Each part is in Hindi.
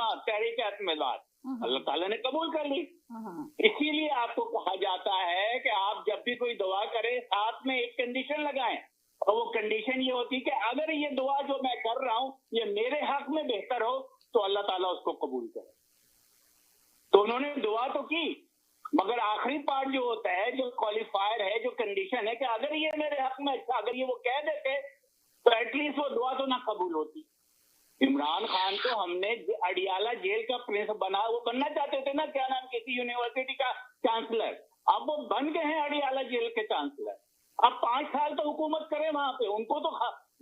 कलिमा तहरीक-ए-एतमिदाद, अल्लाह ताला ने कबूल कर ली। इसीलिए आपको कहा जाता है कि आप जब भी कोई दुआ करें साथ में एक कंडीशन लगाएं, और वो कंडीशन ये होती है कि अगर ये दुआ जो मैं कर रहा हूँ ये मेरे हक में बेहतर हो तो अल्लाह ताला उसको कबूल करे। तो उन्होंने दुआ तो की, मगर आखिरी पार्ट जो होता है, जो क्वालिफायर है, जो कंडीशन है कि अगर ये मेरे हक में अच्छा, अगर ये वो कह देते तो एटलीस्ट वो दुआ तो ना कबूल होती। इमरान खान को हमने अडियाला जेल का प्रिंस बना, वो बनना चाहते थे ना, क्या नाम, किसी यूनिवर्सिटी का चांसलर, अब वो बन गए हैं अडियाला जेल के चांसलर। अब 5 साल तो हुकूमत करे वहां पे, उनको तो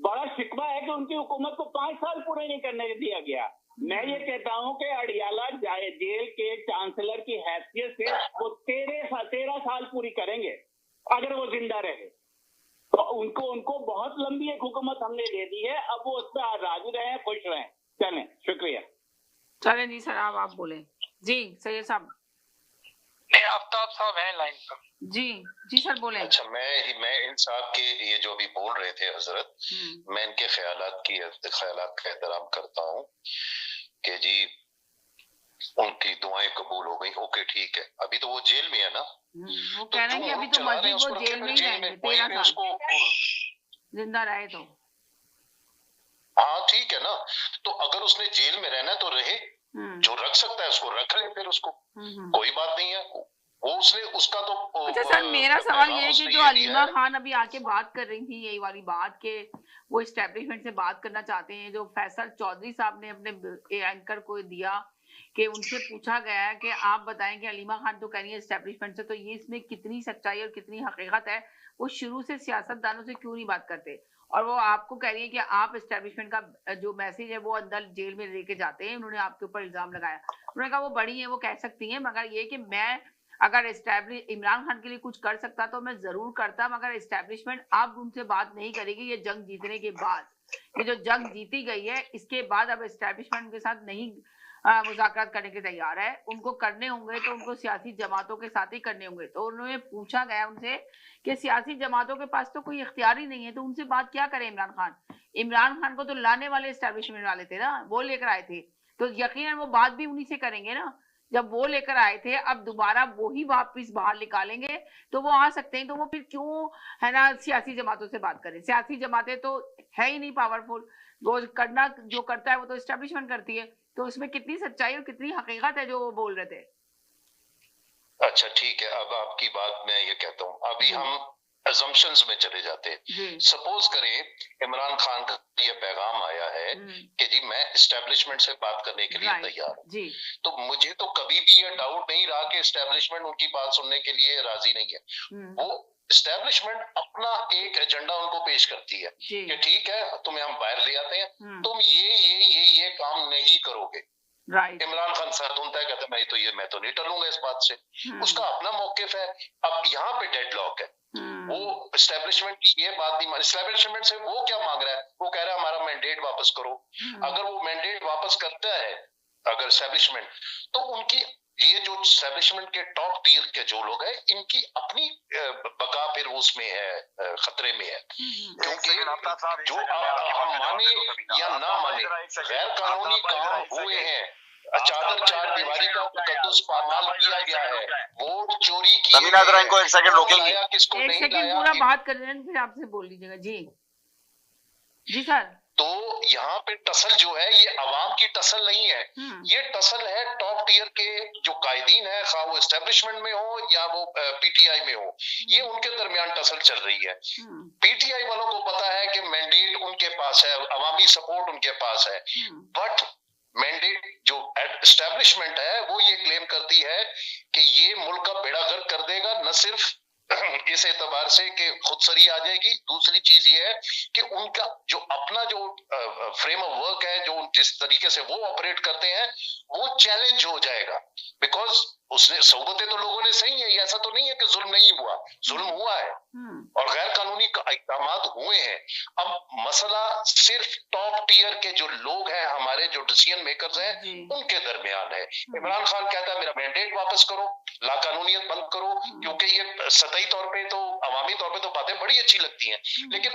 बड़ा शिकवा है कि उनकी हुकूमत को 5 साल पूरे नहीं करने दिया गया। मैं ये कहता हूं कि अडियाला जेल के चांसलर की हैसियत से वो 13 साल पूरी करेंगे अगर वो जिंदा रहे, तो उनको बहुत लंबी एक हुकूमत हमने दे दी है। अब वो उस पर राजी रहे, खुश रहे। चलें, शुक्रिया। चलें जी सर, आप बोले जी। सैयद साहब, नहीं, आफ्ताब साहब हैं लाइन पर। जी सर बोले। अच्छा, मैं इन साहब के ये जो अभी बोल रहे थे हजरत, मैं इनके ख्यालात का एहतराम करता हूँ कि जी उनकी दुआएं कबूल हो गई। ओके, ठीक है, अभी तो वो जेल में है ना, वो कह रहे हैं कि अभी तो मजीद वो जेल में ही रहेंगे 13 साल जिंदा रहे तो। हाँ ठीक है ना, तो अगर उसने जेल में रहना तो रहे, जो रख सकता है उसको रख ले, फिर उसको कोई बात नहीं है, वो उसने उसका तो। अच्छा सर, मेरा सवाल ये है कि जो अलीमा खान अभी आके बात कर रही थी, यही वाली बात के वो एस्टेब्लिशमेंट से बात करना चाहते हैं, जो फैसल चौधरी साहब ने अपने एंकर को दिया कि उनसे पूछा गया है कि आप बताएं कि अलीमा खान तो कह रही है एस्टेब्लिशमेंट से, तो ये इसमें कितनी सच्चाई और कितनी हकीकत है, वो शुरू से सियासतदानों से क्यों नहीं बात करते, और वो आपको कह रही है कि आप एस्टेब्लिशमेंट का जो मैसेज है वो अंदर जेल में लेके जाते हैं। उन्होंने आपके ऊपर इल्जाम लगाया, उन्होंने कहा वो बड़ी है, वो कह सकती हैं, मगर ये कि मैं अगर इमरान खान के लिए कुछ कर सकता तो मैं जरूर करता, मगर एस्टेब्लिशमेंट अब उनसे बात नहीं करेगी। ये जंग जीतने के बाद, ये जो जंग जीती गई है इसके बाद अब एस्टेब्लिशमेंट के साथ नहीं मुज़ाकरात करने के तैयार है। उनको करने होंगे तो उनको सियासी जमातों के साथ ही करने होंगे। तो उन्होंने पूछा गया उनसे कि सियासी जमातों के पास तो कोई इख्तियार ही नहीं है, तो उनसे बात क्या करें इमरान खान। इमरान खान को तो लाने वाले एस्टेब्लिशमेंट वाले थे ना, वो लेकर आए थे, तो यकीनन वो बात भी उन्हीं से करेंगे ना। जब वो लेकर आए थे, अब दोबारा वो ही वापिस बाहर निकालेंगे तो वो आ सकते हैं, तो वो फिर क्यों है ना सियासी जमातों से बात करें। सियासी जमातें तो है ही नहीं पावरफुल, वो करना जो करता है वो तो एस्टेब्लिशमेंट करती है, तो उसमें कितनी सच्चाई और कितनी हकीकत है जो वो बोल रहे थे। अच्छा ठीक है, अब आपकी बात मैं ये कहता हूँ, अभी हम assumptions में चले जाते हैं। सपोज करें इमरान खान का ये पैगाम आया है कि जी मैं एस्टेब्लिशमेंट से बात करने के लिए तैयार हूँ, तो मुझे तो कभी भी ये डाउट नहीं रहा कि एस्टेब्लिशमेंट उनकी बात सुनने के लिए राजी नहीं है। वो एस्टेब्लिशमेंट अपना एक एजेंडा उनको पेश करती है कि ठीक है तुम्हें हम बाहर ले आते हैं, तुम ये काम नहीं करोगे। इमरान खान सरदुनता है, कहते मैं तो नहीं टलूंगा इस बात से, उसका अपना मौकिफ है। अब यहाँ पे डेडलॉक है, वो एस्टेब्लिशमेंट की ये बात नहीं, एस्टेब्लिशमेंट से वो क्या मांग रहा है, वो कह रहा है हमारा मैंडेट वापस करो। अगर वो मैंडेट वापस करता है अगर एस्टेब्लिशमेंट, तो उनकी ये जो एस्टेब्लिशमेंट के टॉप टियर के जो लोग हैं, इनकी अपनी बका फिर उसमें है, खतरे में है, क्योंकि जो हम माने या ना माने गैर कानूनी काम हुए हैं, चार दीवारी का तकद्दुस पामाल किया गया है, वोट चोरी की। इनको एक सेकंड रोकेंगे, किसको नहीं लाया, पूरा बात कर रहे हैं, फिर आपसे बोल लीजिएगा। जी सर। तो यहाँ पे टसल जो है ये अवाम की टसल नहीं है, ये टसल है टॉप टियर के जो कायदीन है, खा वो एस्टेब्लिशमेंट में हो या वो पीटीआई में हो, ये उनके दरमियान टसल चल रही है। पीटीआई वालों को पता है कि मैंडेट उनके पास है, अवामी सपोर्ट उनके पास है, बट मैंडेट जो एस्टेब्लिशमेंट है वो ये क्लेम करती है कि ये मुल्क का बेड़ा गर्क कर देगा, न सिर्फ इस एतबार से कि खुदसरी आ जाएगी, दूसरी चीज ये है कि उनका जो अपना जो फ्रेम ऑफ वर्क है, जो जिस तरीके से वो ऑपरेट करते हैं वो चैलेंज हो जाएगा। बिकॉज उसने सहूबतें तो लोगों ने सही है, ऐसा तो नहीं है कि जुल्म नहीं हुआ, जुल्म हुआ है और गैर कानूनी इक़दाम हुए हैं। अब मसला सिर्फ टॉप टियर के जो लोग हैं, हमारे जो डिसीजन मेकर्स हैं, उनके दरमियान है। इमरान खान कहता है मेरा मैंडेट वापस करो, लाकानूनियत बंद करो, क्योंकि ये सतही तौर पे तो अवामी तौर पे तो बातें बड़ी अच्छी लगती हैं, लेकिन